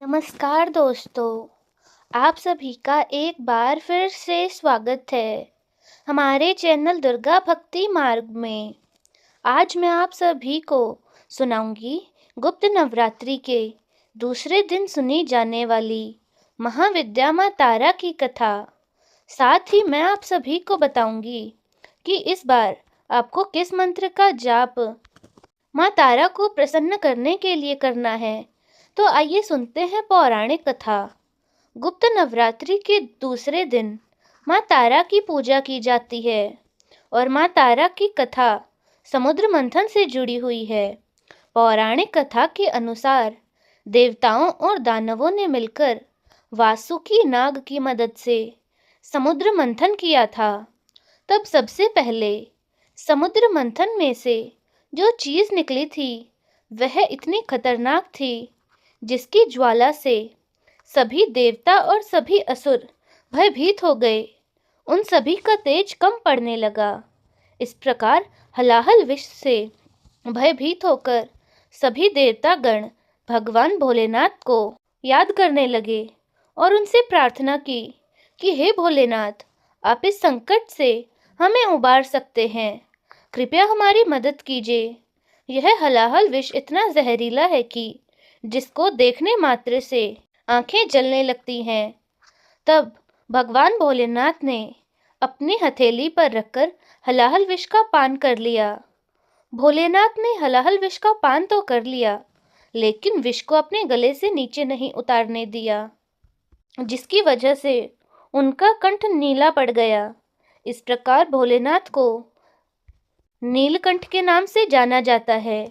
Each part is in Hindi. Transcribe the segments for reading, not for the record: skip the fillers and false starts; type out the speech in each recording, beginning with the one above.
नमस्कार दोस्तों, आप सभी का एक बार फिर से स्वागत है हमारे चैनल दुर्गा भक्ति मार्ग में। आज मैं आप सभी को सुनाऊंगी गुप्त नवरात्रि के दूसरे दिन सुनी जाने वाली महाविद्या माँ तारा की कथा। साथ ही मैं आप सभी को बताऊंगी कि इस बार आपको किस मंत्र का जाप माँ तारा को प्रसन्न करने के लिए करना है। तो आइए सुनते हैं पौराणिक कथा। गुप्त नवरात्रि के दूसरे दिन माँ तारा की पूजा की जाती है और माँ तारा की कथा समुद्र मंथन से जुड़ी हुई है। पौराणिक कथा के अनुसार देवताओं और दानवों ने मिलकर वासुकी नाग की मदद से समुद्र मंथन किया था। तब सबसे पहले समुद्र मंथन में से जो चीज निकली थी वह इतनी खतरनाक थी जिसकी ज्वाला से सभी देवता और सभी असुर भयभीत हो गए। उन सभी का तेज कम पड़ने लगा। इस प्रकार हलाहल विष से भयभीत होकर सभी देवता गण भगवान भोलेनाथ को याद करने लगे और उनसे प्रार्थना की कि हे भोलेनाथ, आप इस संकट से हमें उबार सकते हैं, कृपया हमारी मदद कीजिए। यह हलाहल विष इतना जहरीला है कि जिसको देखने मात्र से आंखें जलने लगती हैं। तब भगवान भोलेनाथ ने अपनी हथेली पर रखकर हलाहल विष का पान कर लिया। भोलेनाथ ने हलाहल विष का पान तो कर लिया, लेकिन विष को अपने गले से नीचे नहीं उतारने दिया, जिसकी वजह से उनका कंठ नीला पड़ गया। इस प्रकार भोलेनाथ को नीलकंठ के नाम से जाना जाता है,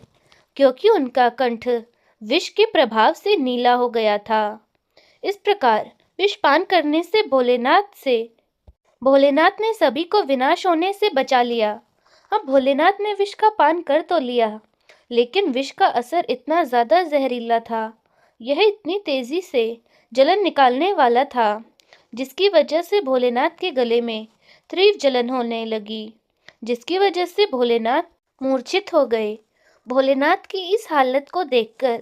क्योंकि उनका कंठ विष के प्रभाव से नीला हो गया था। इस प्रकार विष पान करने से भोलेनाथ ने सभी को विनाश होने से बचा लिया। अब भोलेनाथ ने विष का पान कर तो लिया, लेकिन विष का असर इतना ज्यादा जहरीला था, यह इतनी तेजी से जलन निकालने वाला था, जिसकी वजह से भोलेनाथ के गले में तीव्र जलन होने लगी, जिसकी वजह से भोलेनाथ मूर्छित हो गए। भोलेनाथ की इस हालत को देखकर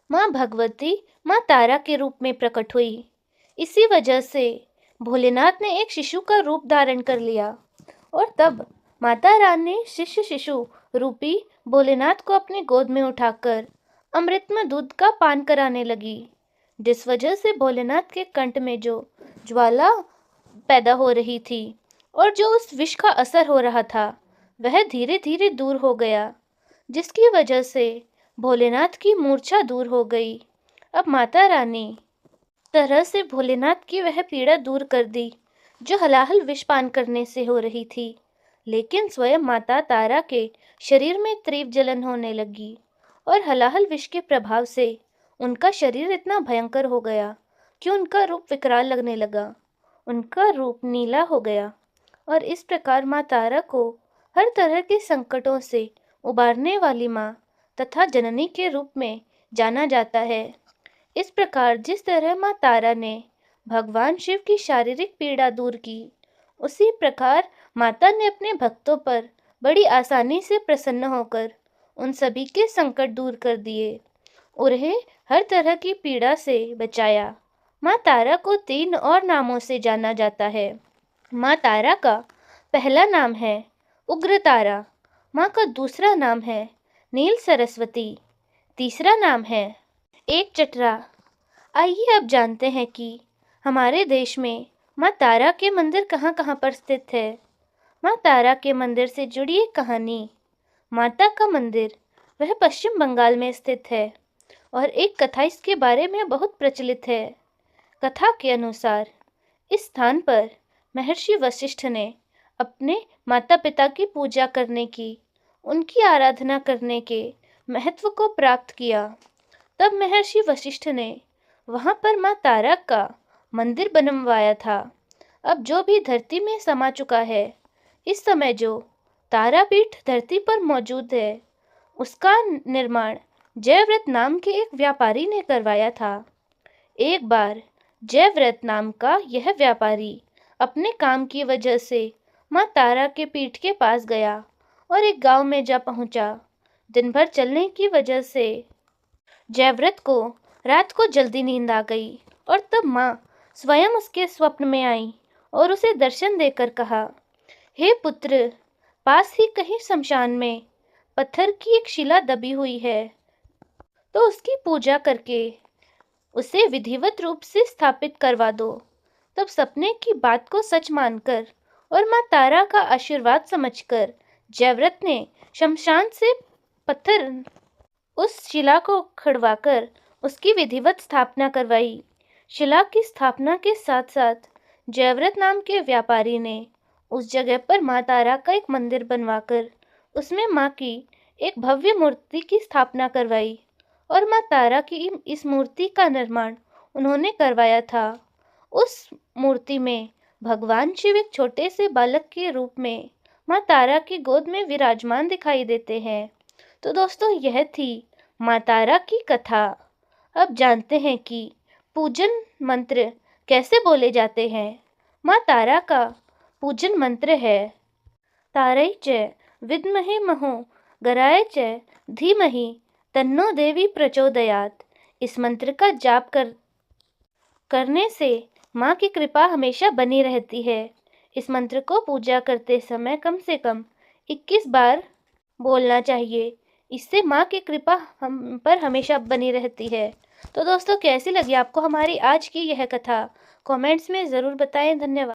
माँ भगवती माँ तारा के रूप में प्रकट हुई। इसी वजह से भोलेनाथ ने एक शिशु का रूप धारण कर लिया और तब माता रानी ने शिशु रूपी भोलेनाथ को अपनी गोद में उठाकर अमृतमय दूध का पान कराने लगी, जिस वजह से भोलेनाथ के कंठ में जो ज्वाला पैदा हो रही थी और जो उस विष का असर हो रहा था वह धीरे धीरे दूर हो गया, जिसकी वजह से भोलेनाथ की मूर्छा दूर हो गई। अब माता रानी तरह से भोलेनाथ की वह पीड़ा दूर कर दी जो हलाहल विष पान करने से हो रही थी, लेकिन स्वयं माता तारा के शरीर में तीव्र जलन होने लगी और हलाहल विष के प्रभाव से उनका शरीर इतना भयंकर हो गया कि उनका रूप विकराल लगने लगा। उनका रूप नीला हो गया और इस प्रकार माँ तारा को हर तरह के संकटों से उबारने वाली माँ तथा जननी के रूप में जाना जाता है। इस प्रकार जिस तरह माँ तारा ने भगवान शिव की शारीरिक पीड़ा दूर की, उसी प्रकार माता ने अपने भक्तों पर बड़ी आसानी से प्रसन्न होकर उन सभी के संकट दूर कर दिए, उन्हें हर तरह की पीड़ा से बचाया। माँ तारा को 3 और नामों से जाना जाता है। माँ तारा का पहला नाम है उग्र तारा, माँ का दूसरा नाम है नील सरस्वती, तीसरा नाम है एक चटरा। आइए अब जानते हैं कि हमारे देश में माँ तारा के मंदिर कहाँ कहाँ पर स्थित है। माँ तारा के मंदिर से जुड़ी एक कहानी। माता का मंदिर वह पश्चिम बंगाल में स्थित है और एक कथा इसके बारे में बहुत प्रचलित है। कथा के अनुसार इस स्थान पर महर्षि वशिष्ठ ने अपने माता पिता की पूजा करने की, उनकी आराधना करने के महत्व को प्राप्त किया। तब महर्षि वशिष्ठ ने वहां पर माँ तारा का मंदिर बनवाया था। अब जो भी धरती में समा चुका है, इस समय जो तारापीठ धरती पर मौजूद है, उसका निर्माण जयव्रत नाम के एक व्यापारी ने करवाया था। एक बार जयव्रत नाम का यह व्यापारी अपने काम की वजह से माँ तारा के पीठ के पास गया और एक गांव में जा पहुंचा। दिन भर चलने की वजह से जयव्रत को रात को जल्दी नींद आ गई और तब माँ स्वयं उसके स्वप्न में आई और उसे दर्शन देकर कहा, हे पुत्र, पास ही कहीं शमशान में पत्थर की एक शिला दबी हुई है, तो उसकी पूजा करके उसे विधिवत रूप से स्थापित करवा दो। तब सपने की बात को सच मानकर और माँ तारा का आशीर्वाद समझकर जयव्रत ने शमशान से पत्थर उस शिला को खड़वाकर उसकी विधिवत स्थापना करवाई। शिला की स्थापना के साथ साथ जयव्रत नाम के व्यापारी ने उस जगह पर माँ तारा का एक मंदिर बनवाकर उसमें माँ की एक भव्य मूर्ति की स्थापना करवाई और माँ तारा की इस मूर्ति का निर्माण उन्होंने करवाया था। उस मूर्ति में भगवान शिव एक छोटे से बालक के रूप में माँ तारा की गोद में विराजमान दिखाई देते हैं। तो दोस्तों, यह थी माँ तारा की कथा। अब जानते हैं कि पूजन मंत्र कैसे बोले जाते हैं। माँ तारा का पूजन मंत्र है, तारै च विद्महे महो गराय च धीमहि तन्नो देवी प्रचोदयात्। इस मंत्र का जाप करने से माँ की कृपा हमेशा बनी रहती है। इस मंत्र को पूजा करते समय कम से कम 21 बार बोलना चाहिए। इससे माँ की कृपा हम पर हमेशा बनी रहती है। तो दोस्तों, कैसी लगी आपको हमारी आज की यह कथा? कमेंट्स में ज़रूर बताएं। धन्यवाद।